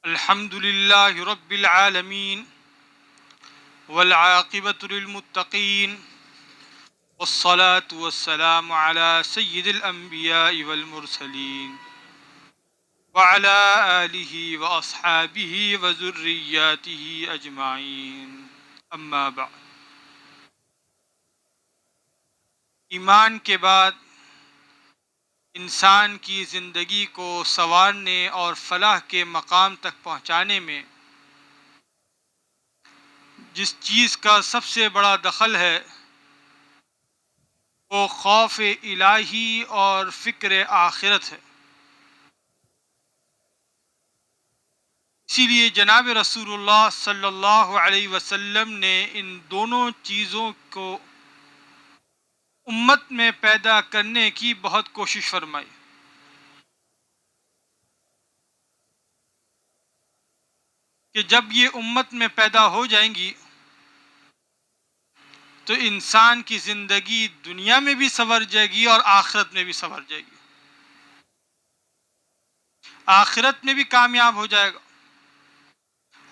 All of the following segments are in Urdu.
الحمد لله رب العالمين والعاقبة للمتقين والصلاة والسلام على سيد الأنبياء والمرسلين وعلى آله وأصحابه وذرياته أجمعين أما بعد. ایمان کے بعد انسان کی زندگی کو سنوارنے اور فلاح کے مقام تک پہنچانے میں جس چیز کا سب سے بڑا دخل ہے وہ خوف الہی اور فکر آخرت ہے. اسی لیے جناب رسول اللہ صلی اللہ علیہ وسلم نے ان دونوں چیزوں کو امت میں پیدا کرنے کی بہت کوشش فرمائی کہ جب یہ امت میں پیدا ہو جائیں گی تو انسان کی زندگی دنیا میں بھی سنور جائے گی اور آخرت میں بھی سنور جائے گی. آخرت میں بھی کامیاب ہو جائے گا،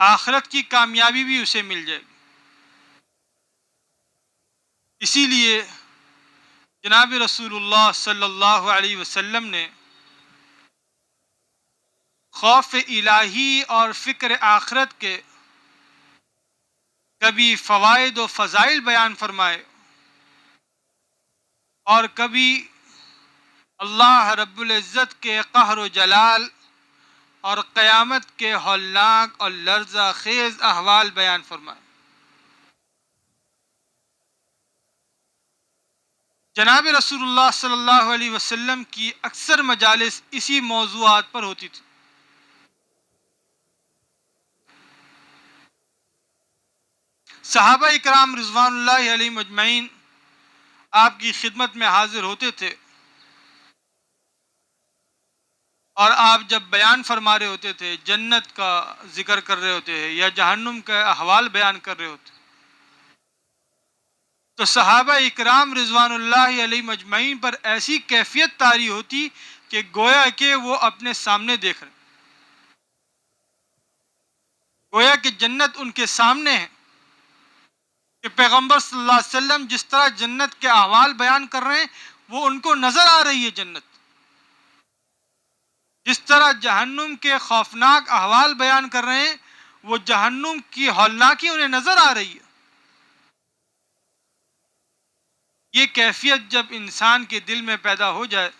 آخرت کی کامیابی بھی اسے مل جائے گی. اسی لیے جناب رسول اللہ صلی اللہ علیہ وسلم نے خوف الہی اور فکر آخرت کے کبھی فوائد و فضائل بیان فرمائے اور کبھی اللہ رب العزت کے قہر و جلال اور قیامت کے ہولناک اور لرزہ خیز احوال بیان فرمائے. جناب رسول اللہ صلی اللہ علیہ وسلم کی اکثر مجالس اسی موضوعات پر ہوتی تھی. صحابہ اکرام رضوان اللہ علیہ مجمعین آپ کی خدمت میں حاضر ہوتے تھے اور آپ جب بیان فرما رہے ہوتے تھے، جنت کا ذکر کر رہے ہوتے ہیں یا جہنم کا احوال بیان کر رہے ہوتے، تو صحابہ اکرام رضوان اللہ علیہ مجمعین پر ایسی کیفیت طاری ہوتی کہ گویا کہ وہ اپنے سامنے دیکھ رہے، گویا کہ جنت ان کے سامنے ہے، کہ پیغمبر صلی اللہ علیہ وسلم جس طرح جنت کے احوال بیان کر رہے ہیں وہ ان کو نظر آ رہی ہے جنت، جس طرح جہنم کے خوفناک احوال بیان کر رہے ہیں وہ جہنم کی ہولناکی انہیں نظر آ رہی ہے. یہ کیفیت جب انسان کے دل میں پیدا ہو جائے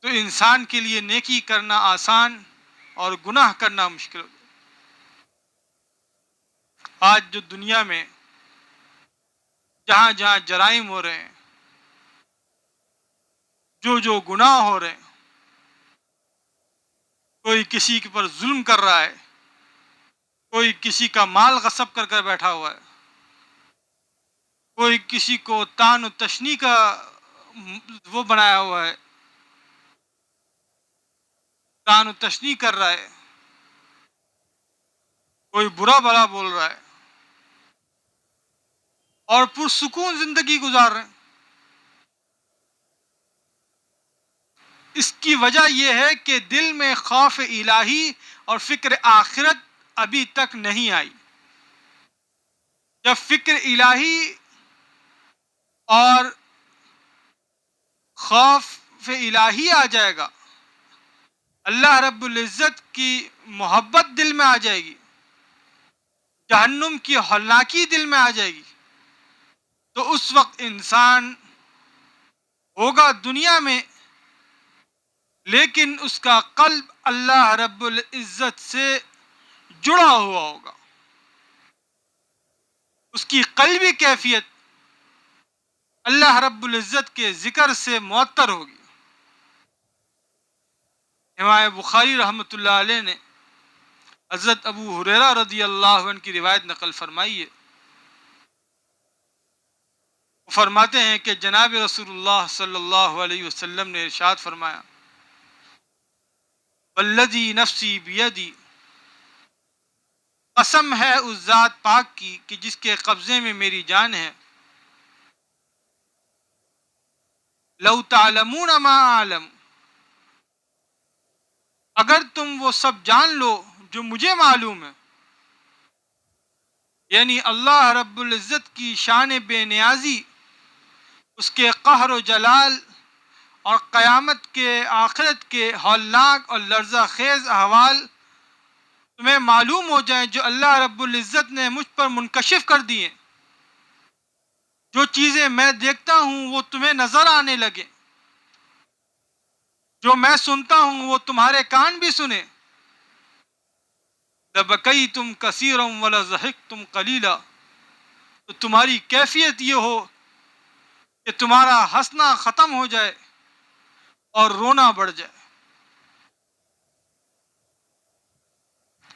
تو انسان کے لیے نیکی کرنا آسان اور گناہ کرنا مشکل ہو جائے. آج جو دنیا میں جہاں جہاں جرائم ہو رہے ہیں، جو گناہ ہو رہے ہیں، کوئی کسی کے پر ظلم کر رہا ہے، کوئی کسی کا مال غصب کر بیٹھا ہوا ہے، کوئی کسی کو تان و تشنی کا وہ بنایا ہوا ہے، تان و تشنی کر رہا ہے، کوئی برا بھلا بول رہا ہے اور پرسکون زندگی گزار رہے ہیں. اس کی وجہ یہ ہے کہ دل میں خوف الہی اور فکر آخرت ابھی تک نہیں آئی. جب فکر الہی اور خوف الہی آ جائے گا، اللہ رب العزت کی محبت دل میں آ جائے گی، جہنم کی ہولناکی دل میں آ جائے گی، تو اس وقت انسان ہوگا دنیا میں لیکن اس کا قلب اللہ رب العزت سے جڑا ہوا ہوگا، اس کی قلبی کیفیت اللہ رب العزت کے ذکر سے معطر ہوگی. امام بخاری رحمۃ اللہ علیہ نے حضرت ابو ہریرہ رضی اللہ عنہ کی روایت نقل فرمائی ہے. وہ فرماتے ہیں کہ جناب رسول اللہ صلی اللہ علیہ وسلم نے ارشاد فرمایا، والذی نفسی بیدی، قسم ہے اس ذات پاک کی کہ جس کے قبضے میں میری جان ہے، لو تعلمون ما اعلم، اگر تم وہ سب جان لو جو مجھے معلوم ہے، یعنی اللہ رب العزت کی شان بے نیازی، اس کے قہر و جلال، اور قیامت کے آخرت کے ہولناک اور لرزہ خیز احوال تمہیں معلوم ہو جائیں جو اللہ رب العزت نے مجھ پر منکشف کر دیے، جو چیزیں میں دیکھتا ہوں وہ تمہیں نظر آنے لگے، جو میں سنتا ہوں وہ تمہارے کان بھی سنے، لَبَكَيْتُمْ كَثِيرًا وَلَضَحِكْتُمْ قَلِيلًا، تو تمہاری کیفیت یہ ہو کہ تمہارا ہنسنا ختم ہو جائے اور رونا بڑھ جائے،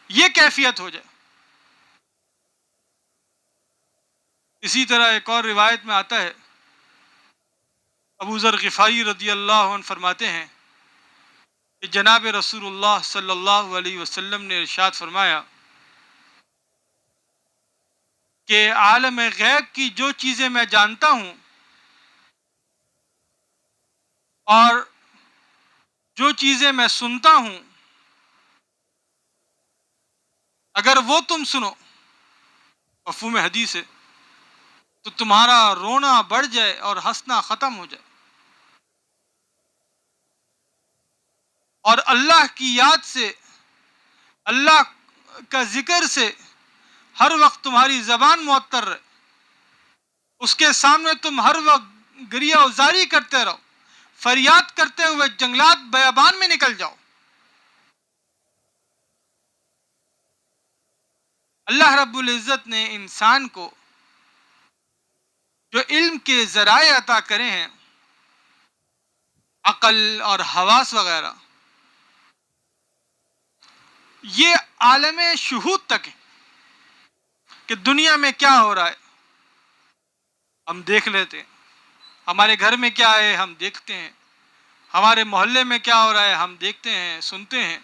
یہ کیفیت ہو جائے۔ اسی طرح ایک اور روایت میں آتا ہے، ابو ذر غفاری رضی اللہ عنہ فرماتے ہیں کہ جناب رسول اللہ صلی اللہ علیہ وسلم نے ارشاد فرمایا کہ عالم غیب کی جو چیزیں میں جانتا ہوں اور جو چیزیں میں سنتا ہوں، اگر وہ تم سنو، مفہوم حدیث ہے، تو تمہارا رونا بڑھ جائے اور ہنسنا ختم ہو جائے، اور اللہ کی یاد سے، اللہ کا ذکر سے ہر وقت تمہاری زبان معطر رہے، اس کے سامنے تم ہر وقت گریہ وزاری کرتے رہو، فریاد کرتے ہوئے جنگلات بیابان میں نکل جاؤ۔ اللہ رب العزت نے انسان کو جو علم کے ذرائع عطا کرے ہیں، عقل اور حواس وغیرہ، یہ عالم شہود تک ہے کہ دنیا میں کیا ہو رہا ہے ہم دیکھ لیتے ہیں، ہمارے گھر میں کیا ہے ہم دیکھتے ہیں، ہمارے محلے میں کیا ہو رہا ہے ہم دیکھتے ہیں، سنتے ہیں،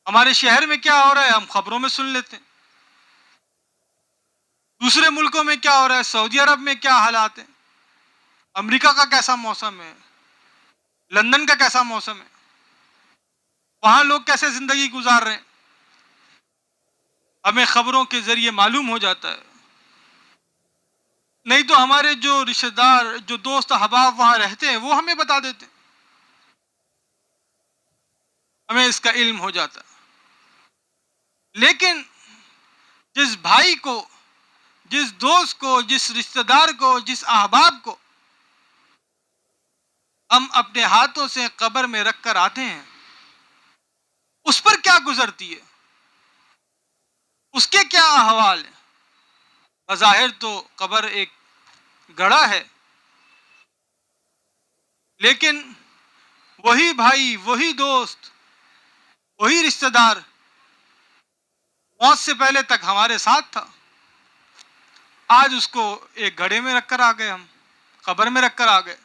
ہمارے شہر میں کیا ہو رہا ہے ہم خبروں میں سن لیتے ہیں، دوسرے ملکوں میں کیا ہو رہا ہے، سعودی عرب میں کیا حالات ہیں، امریکہ کا کیسا موسم ہے، لندن کا کیسا موسم ہے، وہاں لوگ کیسے زندگی گزار رہے ہیں، ہمیں خبروں کے ذریعے معلوم ہو جاتا ہے۔ نہیں تو ہمارے جو رشتہ دار، جو دوست احباب وہاں رہتے ہیں وہ ہمیں بتا دیتے ہیں، ہمیں اس کا علم ہو جاتا ہے۔ لیکن جس بھائی کو، جس دوست کو، جس رشتہ دار کو، جس احباب کو ہم اپنے ہاتھوں سے قبر میں رکھ کر آتے ہیں، اس پر کیا گزرتی ہے، اس کے کیا احوال ہیں؟ بظاہر تو قبر ایک گڑھا ہے، لیکن وہی بھائی، وہی دوست، وہی رشتہ دار موت سے پہلے تک ہمارے ساتھ تھا، آج اس کو ایک گڑھے میں رکھ کر آ گئے، ہم قبر میں رکھ کر آ گئے۔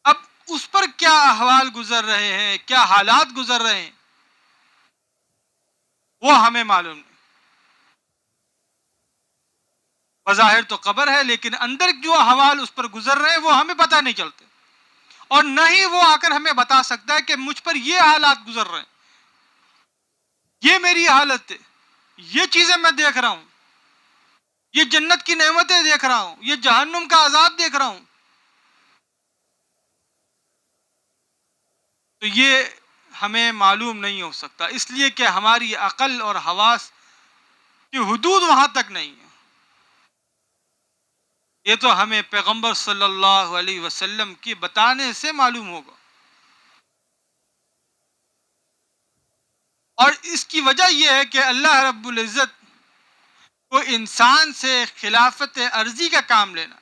اب اس پر کیا احوال گزر رہے ہیں، کیا حالات گزر رہے ہیں، وہ ہمیں معلوم نہیں۔ بظاہر تو قبر ہے، لیکن اندر جو احوال اس پر گزر رہے ہیں وہ ہمیں پتہ نہیں چلتے، اور نہ ہی وہ آ کر ہمیں بتا سکتا ہے کہ مجھ پر یہ حالات گزر رہے ہیں، یہ میری حالت ہے، یہ چیزیں میں دیکھ رہا ہوں، یہ جنت کی نعمتیں دیکھ رہا ہوں، یہ جہنم کا عذاب دیکھ رہا ہوں۔ تو یہ ہمیں معلوم نہیں ہو سکتا، اس لیے کہ ہماری عقل اور حواس کی حدود وہاں تک نہیں ہے۔ یہ تو ہمیں پیغمبر صلی اللہ علیہ وسلم کی بتانے سے معلوم ہوگا، اور اس کی وجہ یہ ہے کہ اللہ رب العزت کو انسان سے خلافت عرضی کا کام لینا،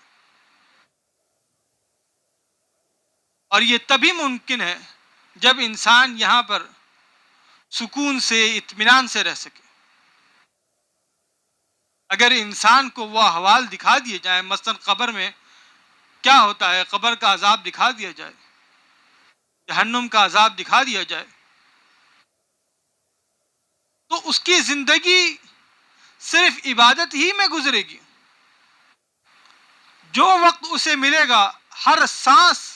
اور یہ تبھی ممکن ہے جب انسان یہاں پر سکون سے، اطمینان سے رہ سکے۔ اگر انسان کو وہ احوال دکھا دیے جائیں، مثلا قبر میں کیا ہوتا ہے، قبر کا عذاب دکھا دیا جائے، جہنم کا عذاب دکھا دیا جائے، تو اس کی زندگی صرف عبادت ہی میں گزرے گی۔ جو وقت اسے ملے گا، ہر سانس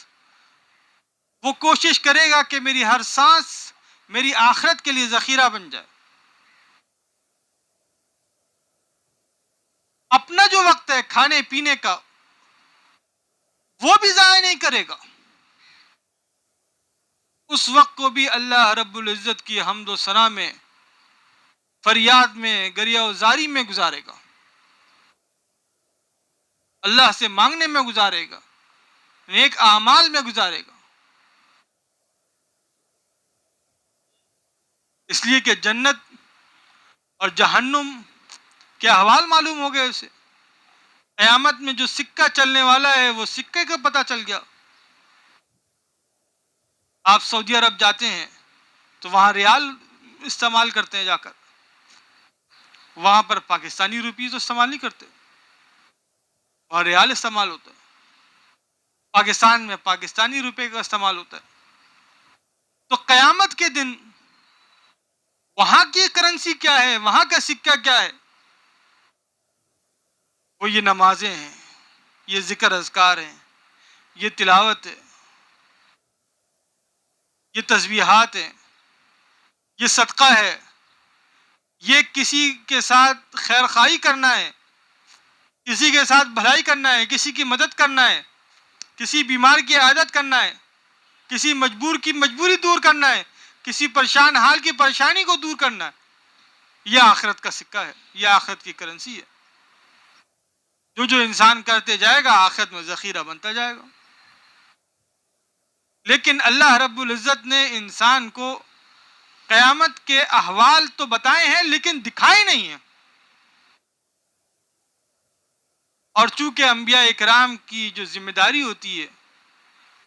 وہ کوشش کرے گا کہ میری ہر سانس میری آخرت کے لیے ذخیرہ بن جائے. اپنا جو وقت ہے کھانے پینے کا وہ بھی ضائع نہیں کرے گا. اس وقت کو بھی اللہ رب العزت کی حمد و ثنا میں، فریاد میں، گریہ و زاری میں گزارے گا، اللہ سے مانگنے میں گزارے گا، نیک اعمال میں گزارے گا. اس لیے کہ جنت اور جہنم کے احوال معلوم ہو گئے اسے. قیامت میں جو سکہ چلنے والا ہے وہ سکے کا پتہ چل گیا. آپ سعودی عرب جاتے ہیں تو وہاں ریال استعمال کرتے ہیں، جا کر وہاں پر پاکستانی روپیز تو استعمال نہیں کرتے، وہاں ریال استعمال ہوتا ہے. پاکستان میں پاکستانی روپے کا استعمال ہوتا ہے. تو قیامت کے دن وہاں کی کرنسی کیا ہے، وہاں کا سکہ کیا ہے؟ وہ یہ نمازیں ہیں، یہ ذکر اذکار ہیں، یہ تلاوت ہے، یہ تسبیحات ہیں، یہ صدقہ ہے، یہ کسی کے ساتھ خیر خواہی کرنا ہے، کسی کے ساتھ بھلائی کرنا ہے، کسی کی مدد کرنا ہے، کسی بیمار کی عیادت کرنا ہے، کسی مجبور کی مجبوری دور کرنا ہے، کسی پریشان حال کی پریشانی کو دور کرنا ہے. یہ آخرت کا سکہ ہے، یہ آخرت کی کرنسی ہے. جو انسان کرتے جائے گا آخرت میں ذخیرہ بنتا جائے گا. لیکن اللہ رب العزت نے انسان کو قیامت کے احوال تو بتائے ہیں لیکن دکھائے نہیں ہیں. اور چونکہ انبیاء اکرام کی جو ذمہ داری ہوتی ہے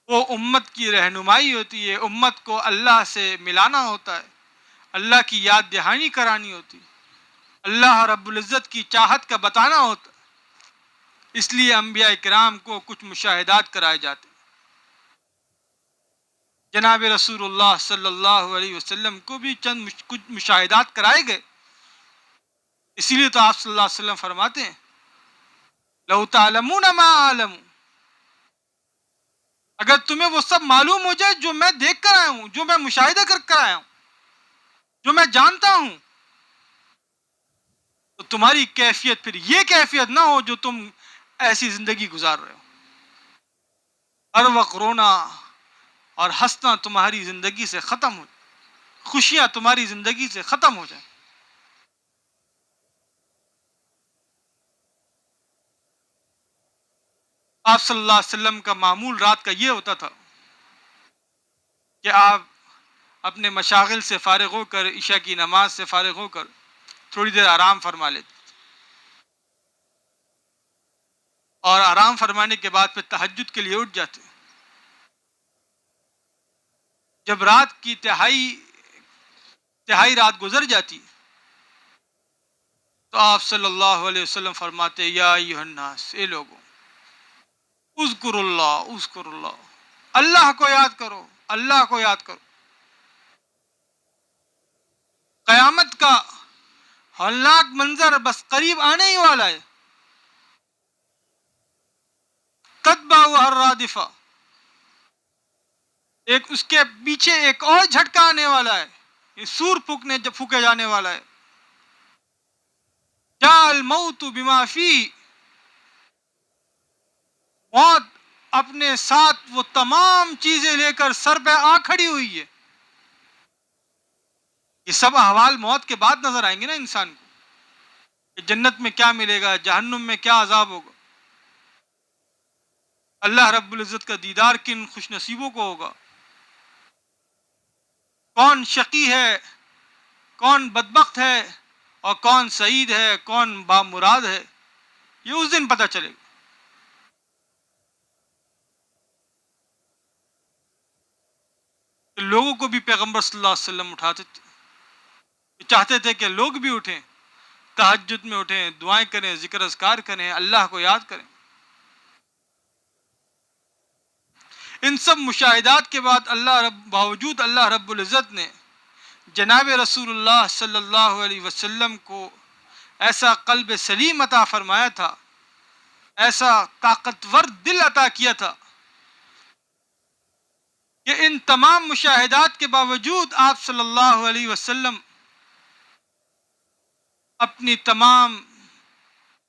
وہ امت کی رہنمائی ہوتی ہے، امت کو اللہ سے ملانا ہوتا ہے، اللہ کی یاد دہانی کرانی ہوتی ہے، اللہ رب العزت کی چاہت کا بتانا ہوتا ہے. اس لیے انبیاء اکرام کو کچھ مشاہدات کرائے جاتے ہیں. جناب رسول اللہ صلی اللہ علیہ وسلم کو بھی کچھ مشاہدات کرائے گئے. اسی لیے تو آپ صلی اللہ علیہ وسلم فرماتے ہیں لو تعلمون ما اعلم، اگر تمہیں وہ سب معلوم ہو جائے جو میں دیکھ کر آیا ہوں، جو میں مشاہدہ کر آیا ہوں، جو میں جانتا ہوں، تو تمہاری کیفیت پھر یہ کیفیت نہ ہو جو تم ایسی زندگی گزار رہے ہو. ہر وقت رونا اور ہنسنا تمہاری زندگی سے ختم ہو جائے، خوشیاں تمہاری زندگی سے ختم ہو جائیں. آپ صلی اللہ علیہ وسلم کا معمول رات کا یہ ہوتا تھا کہ آپ اپنے مشاغل سے فارغ ہو کر، عشاء کی نماز سے فارغ ہو کر تھوڑی دیر آرام فرما لیتے، اور آرام فرمانے کے بعد پھر تہجد کے لیے اٹھ جاتے. جب رات کی تہائی رات گزر جاتی تو آپ صلی اللہ علیہ وسلم فرماتے یا ایھا الناس، اے لوگوں، اذکر اللہ، اذکر اللہ، اللہ کو یاد کرو، اللہ کو یاد کرو. قیامت کا ہولناک منظر بس قریب آنے ہی والا ہے. تتبعها الرادفہ، ایک اس کے پیچھے ایک اور جھٹکا آنے والا ہے، یہ سور پھونکے جانے والا ہے. جاء الموت بما فیہ، موت اپنے ساتھ وہ تمام چیزیں لے کر سر پہ آ کھڑی ہوئی ہے. یہ سب احوال موت کے بعد نظر آئیں گے نا انسان کو، کہ جنت میں کیا ملے گا، جہنم میں کیا عذاب ہوگا، اللہ رب العزت کا دیدار کن خوش نصیبوں کو ہوگا، کون شقی ہے، کون بدبخت ہے، اور کون سعید ہے، کون بامراد ہے، یہ اس دن پتہ چلے گا. لوگوں کو بھی پیغمبر صلی اللہ علیہ وسلم اٹھاتے تھے، چاہتے تھے کہ لوگ بھی اٹھیں، تہجد میں اٹھیں، دعائیں کریں، ذکر اذکار کریں، اللہ کو یاد کریں. ان سب مشاہدات کے بعد باوجود اللہ رب العزت نے جناب رسول اللہ صلی اللہ علیہ وسلم کو ایسا قلب سلیم عطا فرمایا تھا، ایسا طاقتور دل عطا کیا تھا کہ ان تمام مشاہدات کے باوجود آپ صلی اللہ علیہ وسلم اپنی تمام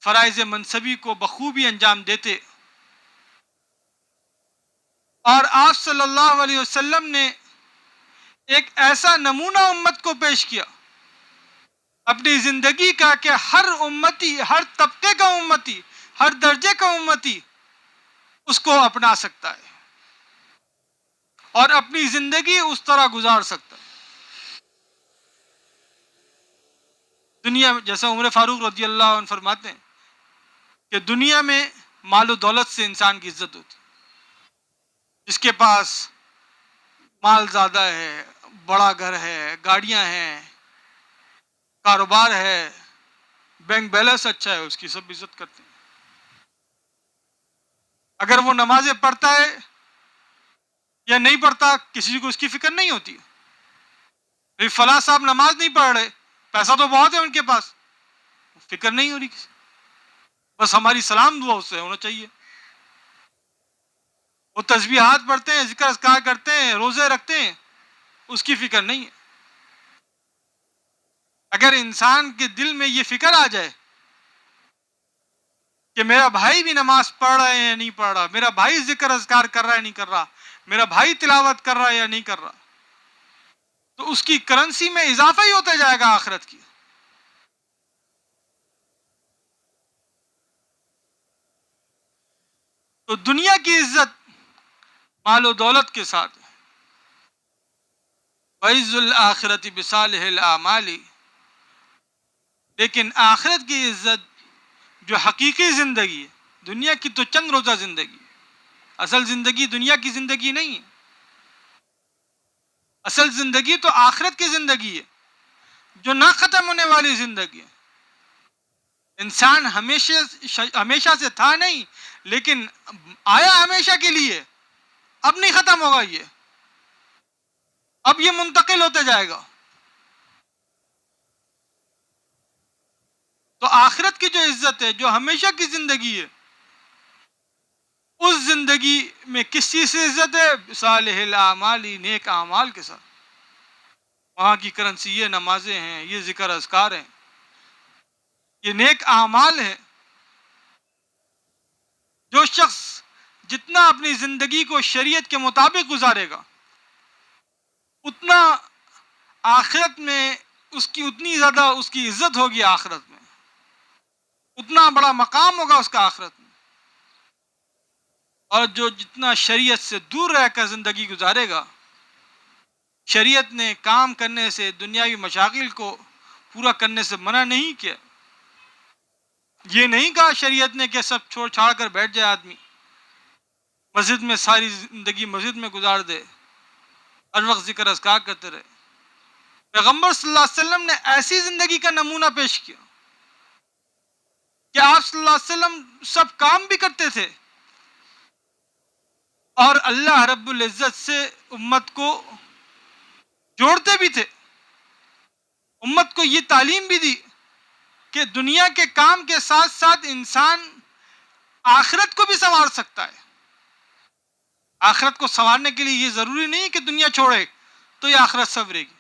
فرائض منصبی کو بخوبی انجام دیتے، اور آپ صلی اللہ علیہ وسلم نے ایک ایسا نمونہ امت کو پیش کیا اپنی زندگی کا کہ ہر امتی، ہر طبقے کا امتی، ہر درجے کا امتی اس کو اپنا سکتا ہے اور اپنی زندگی اس طرح گزار سکتا ہے۔ دنیا میں جیسا عمر فاروق رضی اللہ عنہ فرماتے ہیں کہ دنیا میں مال و دولت سے انسان کی عزت ہوتی ہے۔ جس کے پاس مال زیادہ ہے، بڑا گھر ہے، گاڑیاں ہیں، کاروبار ہے، بینک بیلنس اچھا ہے، اس کی سب عزت کرتے ہیں۔ اگر وہ نمازیں پڑھتا ہے یا نہیں پڑھتا کسی کو اس کی فکر نہیں ہوتی۔ فلاں صاحب نماز نہیں پڑھ رہے، پیسہ تو بہت ہے ان کے پاس، فکر نہیں ہو رہی کسی، بس ہماری سلام دعا اس سے ہونا چاہیے۔ وہ تسبیحات پڑھتے ہیں، ذکر اذکار کرتے ہیں، روزے رکھتے ہیں، اس کی فکر نہیں ہے۔ اگر انسان کے دل میں یہ فکر آ جائے کہ میرا بھائی بھی نماز پڑھ رہا ہے یا نہیں پڑھ رہا، میرا بھائی ذکر اذکار کر رہا ہے نہیں کر رہا، میرا بھائی تلاوت کر رہا ہے یا نہیں کر رہا، تو اس کی کرنسی میں اضافہ ہی ہوتا جائے گا آخرت کی۔ تو دنیا کی عزت مال و دولت کے ساتھ ہے۔ وَعِزُّ الْآخِرَةِ بِصَالِحِ الْأَعْمَالِ، لیکن آخرت کی عزت جو حقیقی زندگی ہے، دنیا کی تو چند روزہ زندگی ہے، اصل زندگی دنیا کی زندگی نہیں ہے، اصل زندگی تو آخرت کی زندگی ہے جو نہ ختم ہونے والی زندگی ہے۔ انسان ہمیشہ سے تھا نہیں، لیکن آیا ہمیشہ کے لیے، اب نہیں ختم ہوگا یہ، اب یہ منتقل ہوتے جائے گا۔ تو آخرت کی جو عزت ہے، جو ہمیشہ کی زندگی ہے، اس زندگی میں کس چیز سے عزت ہے؟ صالح الاعمال، نیک اعمال کے ساتھ۔ وہاں کی کرنسی یہ نمازیں ہیں، یہ ذکر اذکار ہیں، یہ نیک اعمال ہیں۔ جو شخص جتنا اپنی زندگی کو شریعت کے مطابق گزارے گا، اتنا آخرت میں اس کی اتنی زیادہ اس کی عزت ہوگی، آخرت میں اتنا بڑا مقام ہوگا اس کا آخرت میں۔ اور جو جتنا شریعت سے دور رہ کر زندگی گزارے گا، شریعت نے کام کرنے سے، دنیاوی مشاغل کو پورا کرنے سے منع نہیں کیا۔ یہ نہیں کہا شریعت نے کہ سب چھوڑ چھاڑ کر بیٹھ جائے آدمی، مسجد میں ساری زندگی مسجد میں گزار دے، ہر وقت ذکر اذکار کرتے رہے۔ پیغمبر صلی اللہ علیہ وسلم نے ایسی زندگی کا نمونہ پیش کیا کہ آپ صلی اللہ علیہ وسلم سب کام بھی کرتے تھے اور اللہ رب العزت سے امت کو جوڑتے بھی تھے، امت کو یہ تعلیم بھی دی کہ دنیا کے کام کے ساتھ ساتھ انسان آخرت کو بھی سنوار سکتا ہے۔ آخرت کو سنوارنے کے لیے یہ ضروری نہیں کہ دنیا چھوڑے تو یہ آخرت سنورے گی،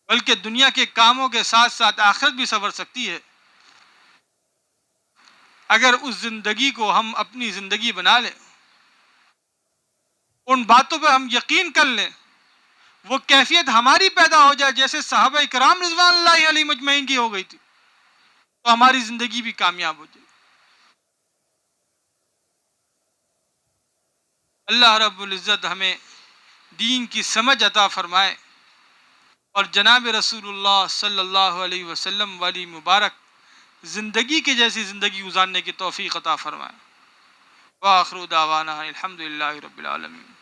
بلکہ دنیا کے کاموں کے ساتھ ساتھ آخرت بھی سنور سکتی ہے اگر اس زندگی کو ہم اپنی زندگی بنا لیں، ان باتوں پہ ہم یقین کر لیں، وہ کیفیت ہماری پیدا ہو جائے جیسے صحابہ کرام رضوان اللہ علیہ مجمعین کی ہو گئی تھی، تو ہماری زندگی بھی کامیاب ہو جائے۔ اللہ رب العزت ہمیں دین کی سمجھ عطا فرمائے اور جناب رسول اللہ صلی اللہ علیہ وسلم والی مبارک زندگی کے جیسی زندگی گزارنے کی توفیق عطا فرمائے۔ وآخر دعوانا الحمدللہ رب العالمین۔